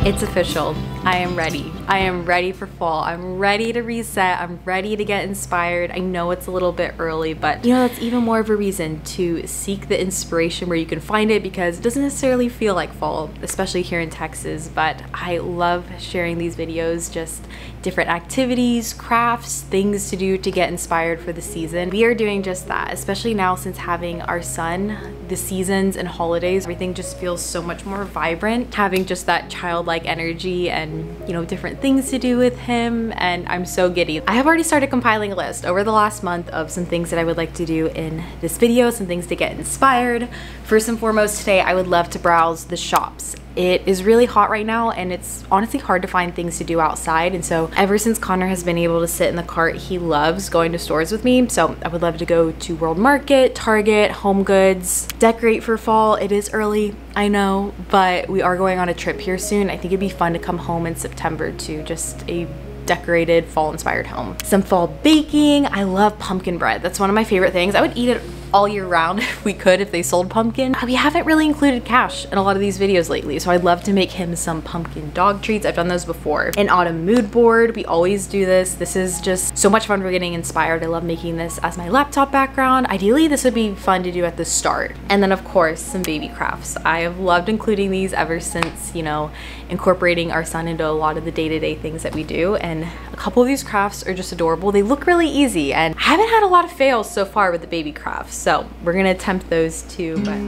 It's official. I am ready. I am ready for fall. I'm ready to reset. I'm ready to get inspired. I know it's a little bit early, but you know, that's even more of a reason to seek the inspiration where you can find it, because it doesn't necessarily feel like fall, especially here in Texas. But I love sharing these videos, just different activities, crafts, things to do to get inspired for the season. We are doing just that, especially now since having our son. The seasons and holidays, everything just feels so much more vibrant, having just that childlike energy and, you know, different things to do with him, and I'm so giddy. I have already started compiling a list over the last month of some things that I would like to do in this video, some things to get inspired. First and foremost, today I would love to browse the shops. It is really hot right now, and it's honestly hard to find things to do outside, and so ever since Connor has been able to sit in the cart, he loves going to stores with me. So I would love to go to World Market, Target, Home Goods, decorate for fall. It is early, I know, but we are going on a trip here soon. I think it'd be fun to come home in September to just a decorated fall inspired home. Some fall baking. I love pumpkin bread. That's one of my favorite things. I would eat it all year round if we could, if they sold pumpkin. We haven't really included Cash in a lot of these videos lately, so I'd love to make him some pumpkin dog treats. I've done those before. An autumn mood board. We always do this. This is just so much fun for getting inspired. I love making this as my laptop background. Ideally, this would be fun to do at the start. And then of course, some baby crafts. I have loved including these ever since, you know, incorporating our son into a lot of the day-to-day things that we do. And a couple of these crafts are just adorable. They look really easy, and I haven't had a lot of fails so far with the baby crafts. So we're gonna attempt those too, but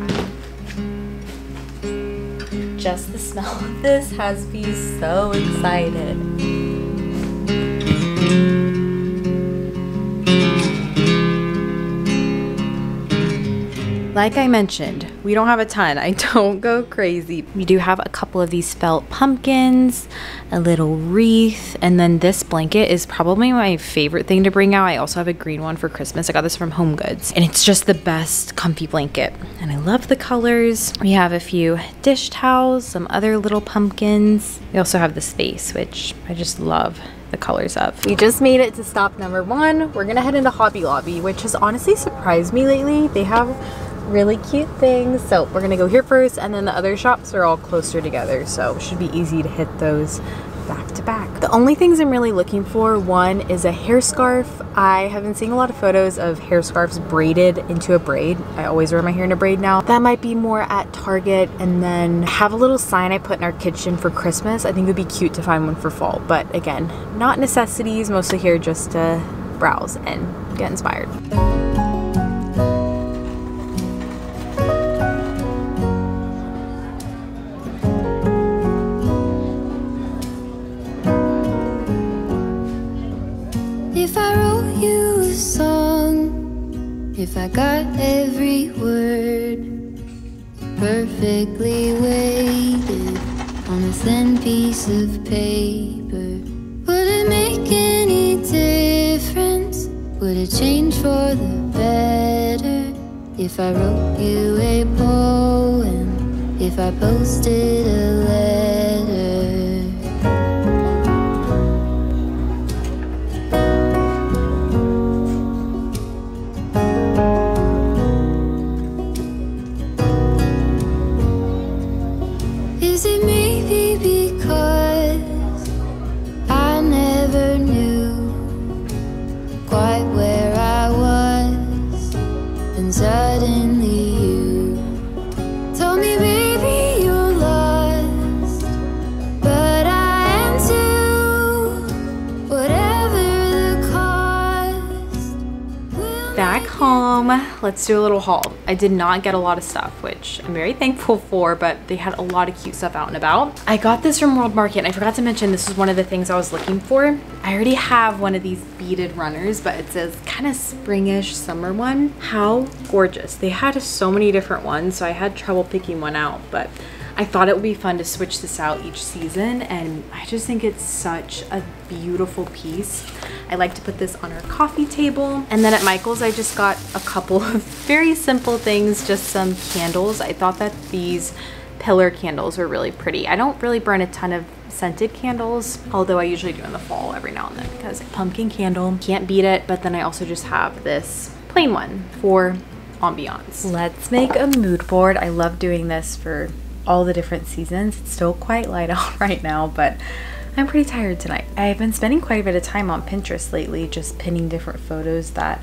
just the smell of this has me so excited. Like I mentioned, we don't have a ton. I don't go crazy. We do have a couple of these felt pumpkins, a little wreath, and then this blanket is probably my favorite thing to bring out. I also have a green one for Christmas. I got this from Home Goods, and it's just the best comfy blanket. And I love the colors. We have a few dish towels, some other little pumpkins. We also have this vase, which I just love the colors of. We just made it to stop number 1. We're gonna head into Hobby Lobby, which has honestly surprised me lately. They have really cute things. So we're gonna go here first, and then the other shops are all closer together, so it should be easy to hit those back to back. The only things I'm really looking for, one is a hair scarf. I have been seeing a lot of photos of hair scarves braided into a braid. I always wear my hair in a braid now. That might be more at Target. And then I have a little sign I put in our kitchen for Christmas. I think it would be cute to find one for fall, but again, not necessities, mostly here just to browse and get inspired. If I wrote you a song, if I got every word perfectly weighted on a thin piece of paper, would it make any difference? Would it change for the better? If I wrote you a poem, if I posted a letter? Is it maybe because I never knew quite where I was, and suddenly you told me, baby, you're lost, but I am too, whatever the cost. Back home, let's do a little haul. I did not get a lot of stuff, which I'm very thankful for, but they had a lot of cute stuff out and about. I got this from World Market, and I forgot to mention this was one of the things I was looking for. I already have one of these beaded runners, but it says kind of springish summer one. How gorgeous. They had so many different ones, so I had trouble picking one out, but I thought it would be fun to switch this out each season, and I just think it's such a beautiful piece. I like to put this on our coffee table. And then at Michael's, I just got a couple of very simple things, just some candles. I thought that these pillar candles were really pretty. I don't really burn a ton of scented candles, although I usually do in the fall every now and then, because pumpkin candle, can't beat it. But then I also just have this plain one for ambiance. Let's make a mood board. I love doing this for all the different seasons. It's still quite light out right now, but I'm pretty tired tonight. I've been spending quite a bit of time on Pinterest lately, just pinning different photos that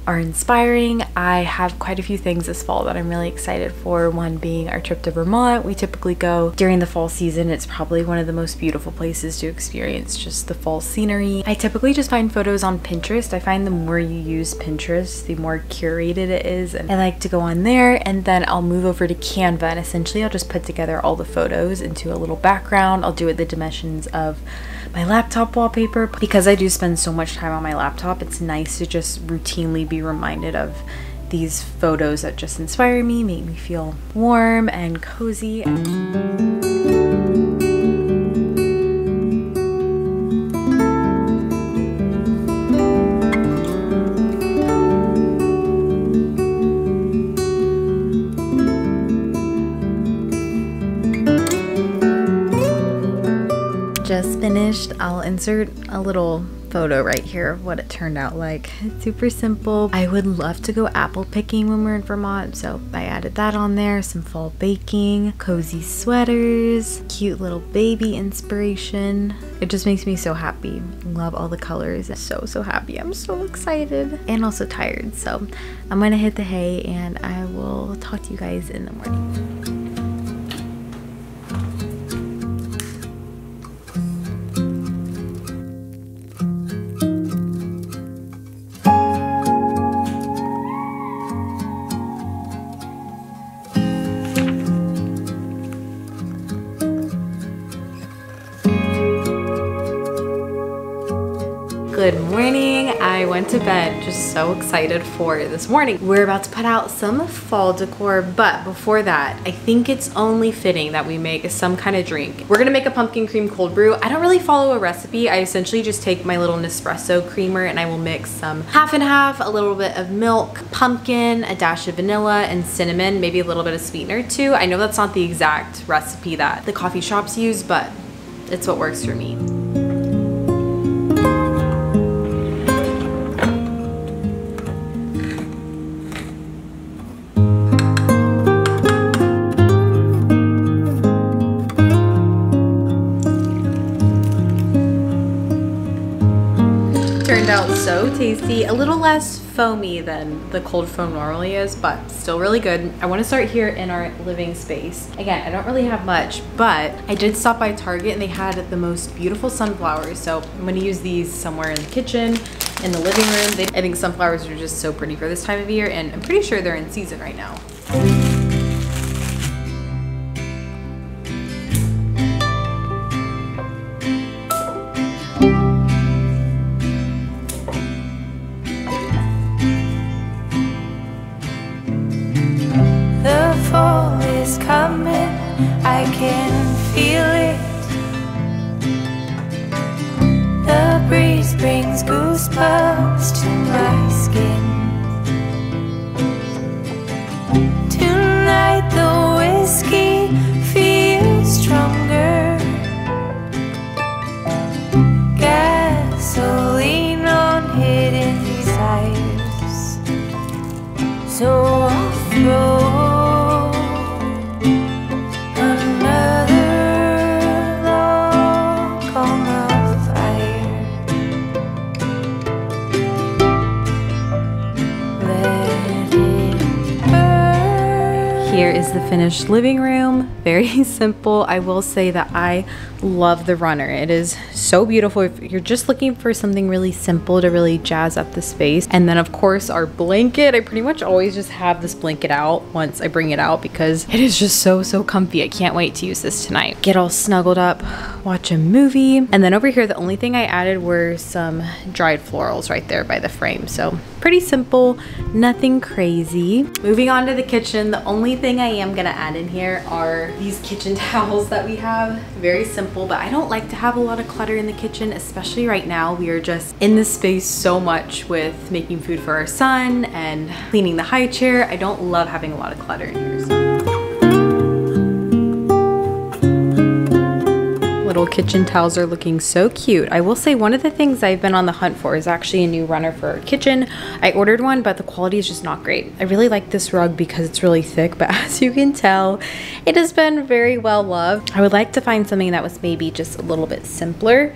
are inspiring. I have quite a few things this fall that I'm really excited for, one being our trip to Vermont. We typically go during the fall season. It's probably one of the most beautiful places to experience just the fall scenery. I typically just find photos on Pinterest. I find the more you use Pinterest, the more curated it is, and I like to go on there, and then I'll move over to Canva, and essentially I'll just put together all the photos into a little background. I'll do it the dimensions of my laptop wallpaper. Because I do spend so much time on my laptop, it's nice to just routinely be reminded of these photos that just inspire me, make me feel warm and cozy. Just finished. I'll insert a little photo right here of what it turned out like. It's super simple. I would love to go apple picking when we're in Vermont, so I added that on there. Some fall baking, cozy sweaters, cute little baby inspiration. It just makes me so happy. Love all the colors. So happy. I'm so excited and also tired. So I'm gonna hit the hay and I will talk to you guys in the morning. Good morning. I went to bed just so excited for this morning. We're about to put out some fall decor, but before that, I think it's only fitting that we make some kind of drink. We're gonna make a pumpkin cream cold brew. I don't really follow a recipe. I essentially just take my little Nespresso creamer and I will mix some half and half, a little bit of milk, pumpkin, a dash of vanilla, and cinnamon, maybe a little bit of sweetener too. I know that's not the exact recipe that the coffee shops use, but it's what works for me. Turned out so tasty, a little less foamy than the cold foam normally is, but still really good. I want to start here in our living space. Again, I don't really have much, but I did stop by Target and they had the most beautiful sunflowers, so I'm going to use these somewhere in the kitchen, in the living room. I think sunflowers are just so pretty for this time of year, and I'm pretty sure they're in season right now. I can feel it. The breeze brings goosebumps to my skin. Tonight the whiskey feels stronger. Gasoline on hidden desires. So I'll throw Here is the finished living room. Very simple. I will say that I love the runner. It is so beautiful if you're just looking for something really simple to really jazz up the space. And then of course our blanket. I pretty much always just have this blanket out once I bring it out because it is just so comfy. I can't wait to use this tonight. Get all snuggled up, watch a movie. And then over here, the only thing I added were some dried florals right there by the frame. So pretty simple, nothing crazy. Moving on to the kitchen, the only thing I am gonna add in here are these kitchen towels that we have. Very simple, but I don't like to have a lot of clutter in the kitchen, especially right now. We are just in this space so much with making food for our son and cleaning the high chair. I don't love having a lot of clutter in here. So. little kitchen towels are looking so cute. I will say one of the things I've been on the hunt for is actually a new runner for our kitchen. I ordered one, but the quality is just not great. I really like this rug because it's really thick, but as you can tell, it has been very well loved. I would like to find something that was maybe just a little bit simpler.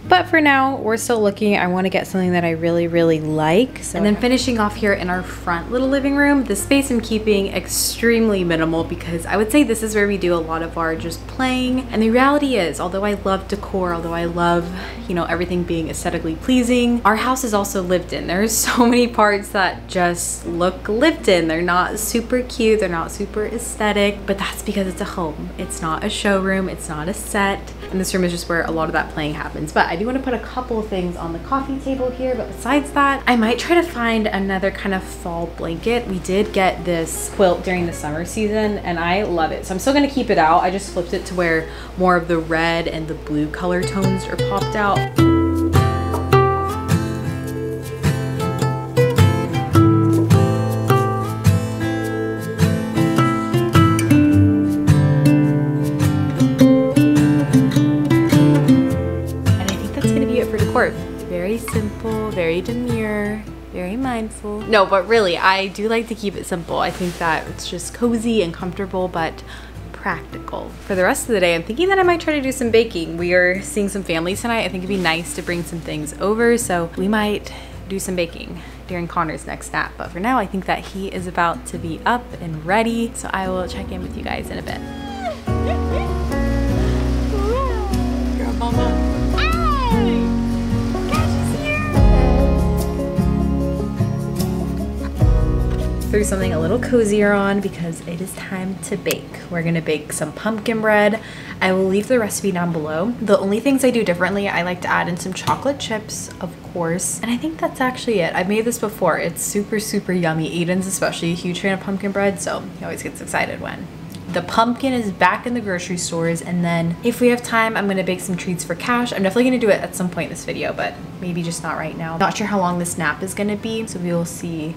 But for now, we're still looking. I want to get something that I really, really like. And then finishing off here in our front little living room, the space I'm keeping extremely minimal because I would say this is where we do a lot of our just playing. And the reality is, although I love decor, although I love, you know, everything being aesthetically pleasing, our house is also lived in. There's so many parts that just look lived in. They're not super cute, they're not super aesthetic, but that's because it's a home. It's not a showroom, it's not a set. And this room is just where a lot of that playing happens. But I do want to put a couple of things on the coffee table here, but besides that, I might try to find another kind of fall blanket. We did get this quilt during the summer season and I love it. So I'm still going to keep it out. I just flipped it to where more of the red and the blue color tones are popped out. Very simple, very demure, very mindful. No, but really, I do like to keep it simple. I think that it's just cozy and comfortable, but practical. For the rest of the day, I'm thinking that I might try to do some baking. We are seeing some family tonight. I think it'd be nice to bring some things over, so we might do some baking during Connor's next nap. But for now, I think that he is about to be up and ready, so I will check in with you guys in a bit. Girl, mama. Threw something a little cozier on because it is time to bake. We're gonna bake some pumpkin bread. I will leave the recipe down below. The only things I do differently, I like to add in some chocolate chips, of course, and I think that's actually it. I've made this before. It's super, super yummy. Aiden's especially a huge fan of pumpkin bread, so he always gets excited when the pumpkin is back in the grocery stores. And then if we have time, I'm gonna bake some treats for Cash. I'm definitely gonna do it at some point in this video, but maybe just not right now. Not sure how long this nap is gonna be, so we will see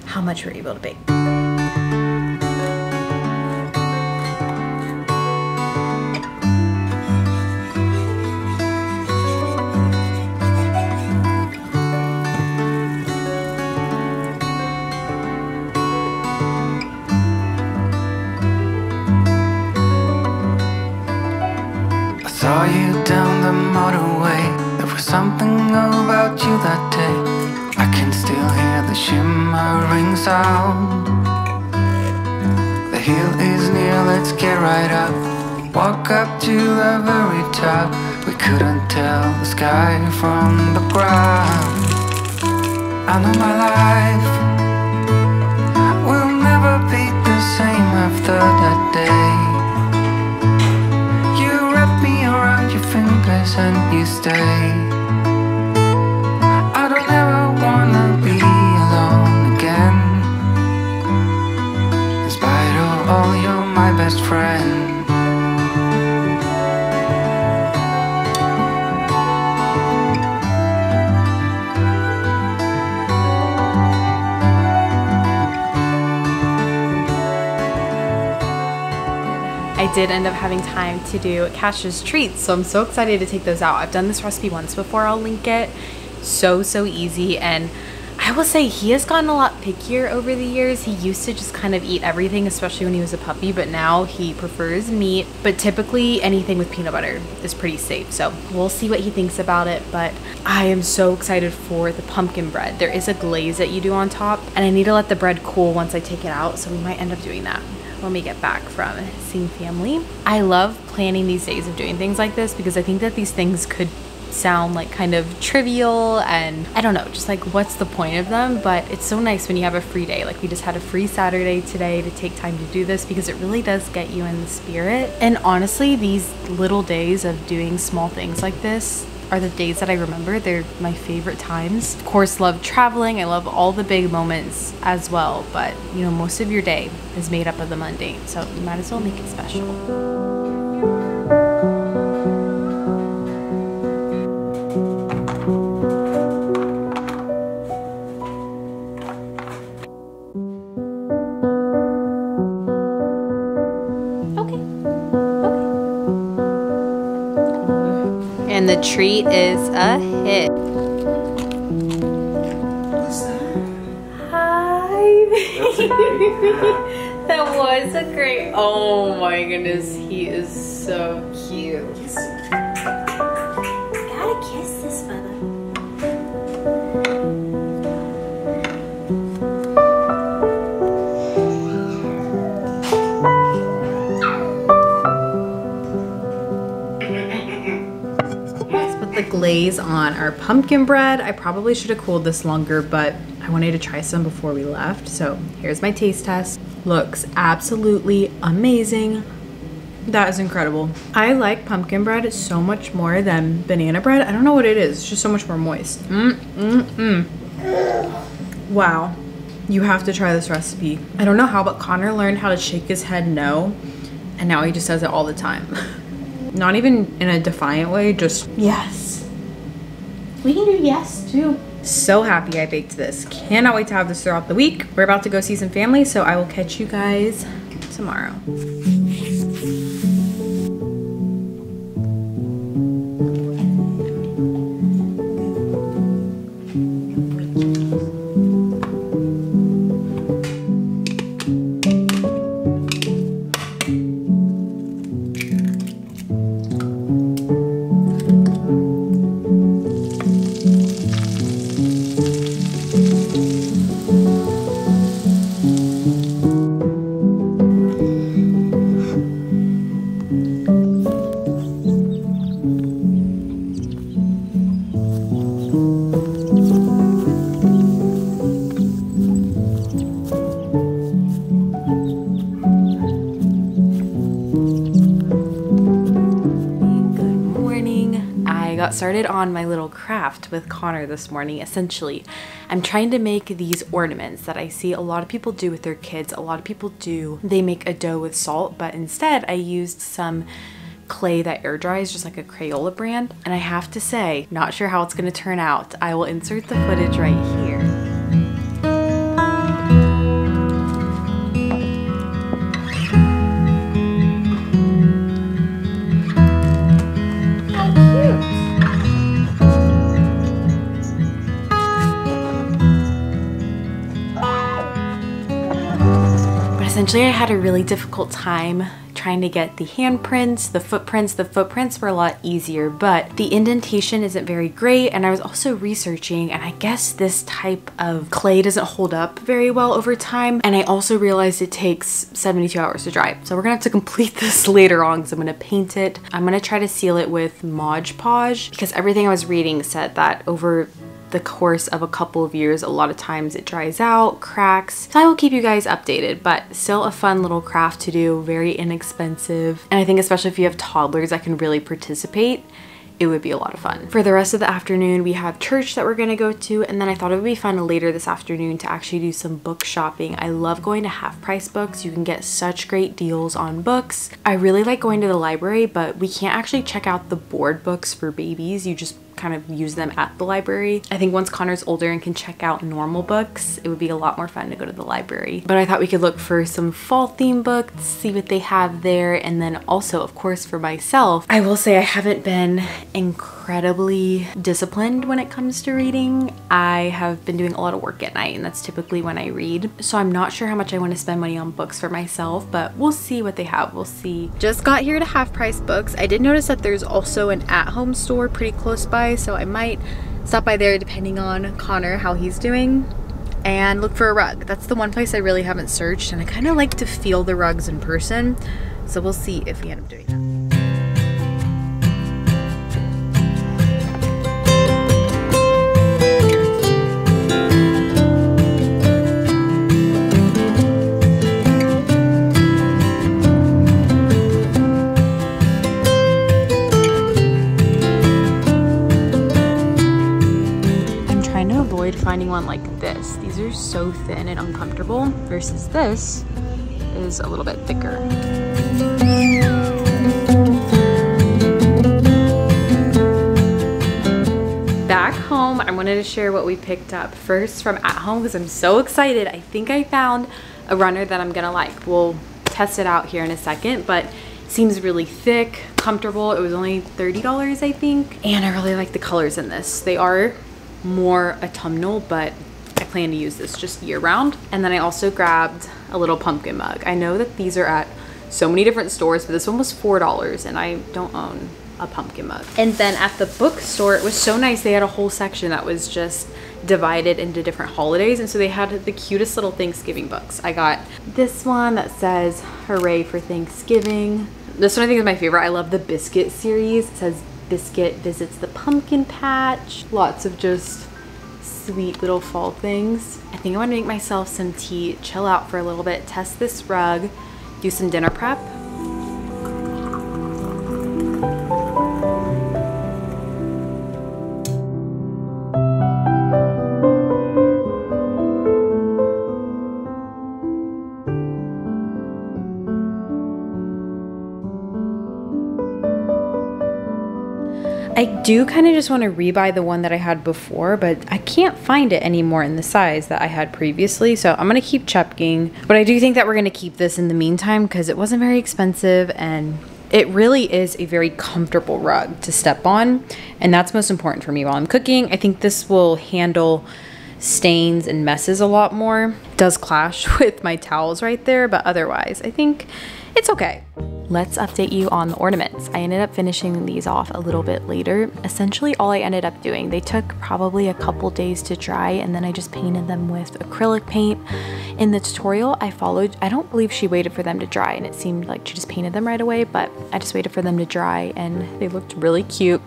how much we're able to bake. I saw you down the motorway. There was something about you that day. I can still hear the shimmering sound. The hill is near, let's get right up. Walk up to the very top. We couldn't tell the sky from the ground. I know my life will never be the same after that day. You wrap me around your fingers and you stay. Wanna be alone again. In spite of all, you're my best friend. I did end up having time to do Cash's treats, so I'm so excited to take those out. I've done this recipe once before, I'll link it. So easy, and I will say he has gotten a lot pickier over the years. He used to just kind of eat everything, especially when he was a puppy, but now he prefers meat, but typically anything with peanut butter is pretty safe, so we'll see what he thinks about it. But I am so excited for the pumpkin bread. There is a glaze that you do on top, and I need to let the bread cool once I take it out, so we might end up doing that when we get back from seeing family. I love planning these days of doing things like this because I think that these things could sound like kind of trivial, and I don't know, just like what's the point of them? But it's so nice when you have a free day. Like we just had a free Saturday today to take time to do this because it really does get you in the spirit. And honestly, these little days of doing small things like this are the days that I remember. They're my favorite times. Of course, love traveling. I love all the big moments as well, but you know, most of your day is made up of the mundane, so you might as well make it special. And the treat is a hit. Hi. That was a great. Oh my goodness, he is so cute. Gotta kiss this fella. The glaze on our pumpkin bread. I probably should have cooled this longer, but I wanted to try some before we left. So here's my taste test. Looks absolutely amazing. That is incredible. I like pumpkin bread so much more than banana bread. I don't know what it is. It's just so much more moist. Wow. You have to try this recipe. I don't know how, but Connor learned how to shake his head no, and now he just does it all the time. Not even in a defiant way, just yes. We can do yes too. So happy I baked this. Cannot wait to have this throughout the week. We're about to go see some family, so I will catch you guys tomorrow. Started on my little craft with Connor this morning. Essentially, I'm trying to make these ornaments that I see a lot of people do with their kids. A lot of people do, they make a dough with salt, but instead I used some clay that air dries, just like a Crayola brand. And I have to say, not sure how it's going to turn out. I will insert the footage right here. Essentially, I had a really difficult time trying to get the handprints, the footprints. The footprints were a lot easier, but the indentation isn't very great. And I was also researching, and I guess this type of clay doesn't hold up very well over time. And I also realized it takes 72 hours to dry. So we're gonna have to complete this later on because I'm gonna paint it. I'm gonna try to seal it with Mod Podge because everything I was reading said that over the course of a couple of years, a lot of times it dries out, cracks. So I will keep you guys updated, but still a fun little craft to do, very inexpensive. And I think especially if you have toddlers that can really participate, it would be a lot of fun. For the rest of the afternoon, we have church that we're gonna go to, and then I thought it would be fun later this afternoon to actually do some book shopping. I love going to Half Price Books. You can get such great deals on books. I really like going to the library, but we can't actually check out the board books for babies. You just kind of use them at the library. I think once Connor's older and can check out normal books, it would be a lot more fun to go to the library. But I thought we could look for some fall theme books, see what they have there. And then also, of course, for myself, I will say I haven't been incredibly disciplined when it comes to reading. I have been doing a lot of work at night, and that's typically when I read. So I'm not sure how much I want to spend money on books for myself, but we'll see what they have. We'll see. Just got here to Half Price Books. I did notice that there's also an at-home store pretty close by, so I might stop by there depending on Connor, how he's doing, and look for a rug. That's the one place I really haven't searched, and I kind of like to feel the rugs in person, so we'll see if we end up doing that. Finding one like this. These are so thin and uncomfortable versus this is a little bit thicker. Back home, I wanted to share what we picked up first from At Home because I'm so excited. I think I found a runner that I'm gonna like. We'll test it out here in a second, but it seems really thick, comfortable. It was only $30, I think. And I really like the colors in this. They are more autumnal, but I plan to use this just year round. And then I also grabbed a little pumpkin mug. I know that these are at so many different stores, but this one was $4 and I don't own a pumpkin mug. And then at the bookstore, it was so nice. They had a whole section that was just divided into different holidays, and so they had the cutest little Thanksgiving books. I got this one that says hooray for Thanksgiving. This one I think is my favorite. I love the Biscuit series. It says Biscuit visits the pumpkin patch. Lots of just sweet little fall things. I think I want to make myself some tea, chill out for a little bit, test this rug, do some dinner prep. I do kind of just want to rebuy the one that I had before, but I can't find it anymore in the size that I had previously, so I'm going to keep checking. But I do think that we're going to keep this in the meantime because it wasn't very expensive and it really is a very comfortable rug to step on, and that's most important for me while I'm cooking. I think this will handle stains and messes a lot more. It does clash with my towels right there, but otherwise I think it's okay. Let's update you on the ornaments. I ended up finishing these off a little bit later. Essentially all I ended up doing, they took probably a couple days to dry, and then I just painted them with acrylic paint. In the tutorial I followed, I don't believe she waited for them to dry, and it seemed like she just painted them right away, but I just waited for them to dry and they looked really cute.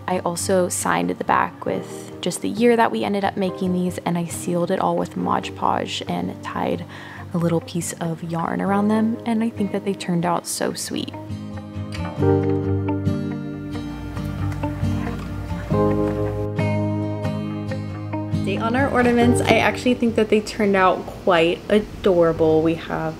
I also signed at the back with just the year that we ended up making these, and I sealed it all with Mod Podge and tied a little piece of yarn around them, and I think that they turned out so sweet. Update on our ornaments. I actually think that they turned out quite adorable. We have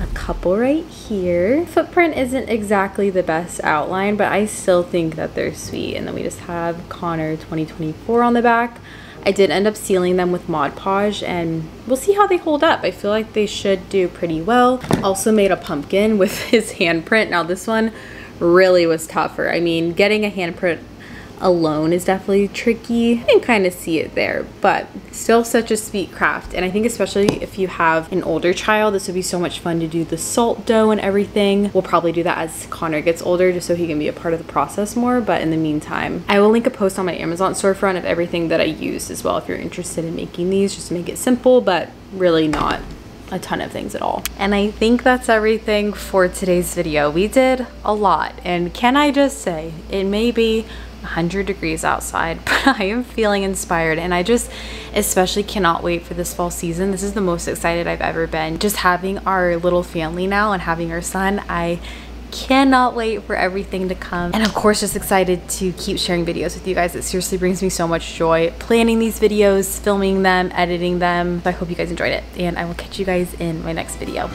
a couple right here. Footprint isn't exactly the best outline, but I still think that they're sweet. And then we just have Connor 2024 on the back. I did end up sealing them with Mod Podge, and we'll see how they hold up. I feel like they should do pretty well. Also made a pumpkin with his handprint. Now this one really was tougher. I mean, getting a handprint alone is definitely tricky. You can kind of see it there, but still such a sweet craft. And I think especially if you have an older child, this would be so much fun to do the salt dough and everything. We'll probably do that as Connor gets older, just so he can be a part of the process more. But in the meantime, I will link a post on my Amazon storefront of everything that I used as well if you're interested in making these, just to make it simple, but really not a ton of things at all. And I think that's everything for today's video. We did a lot, and can I just say, it may be 100 degrees outside, but I am feeling inspired, and I just especially cannot wait for this fall season. This is the most excited I've ever been. Just having our little family now and having our son, I cannot wait for everything to come. And of course, just excited to keep sharing videos with you guys. It seriously brings me so much joy planning these videos, filming them, editing them. So I hope you guys enjoyed it, and I will catch you guys in my next video.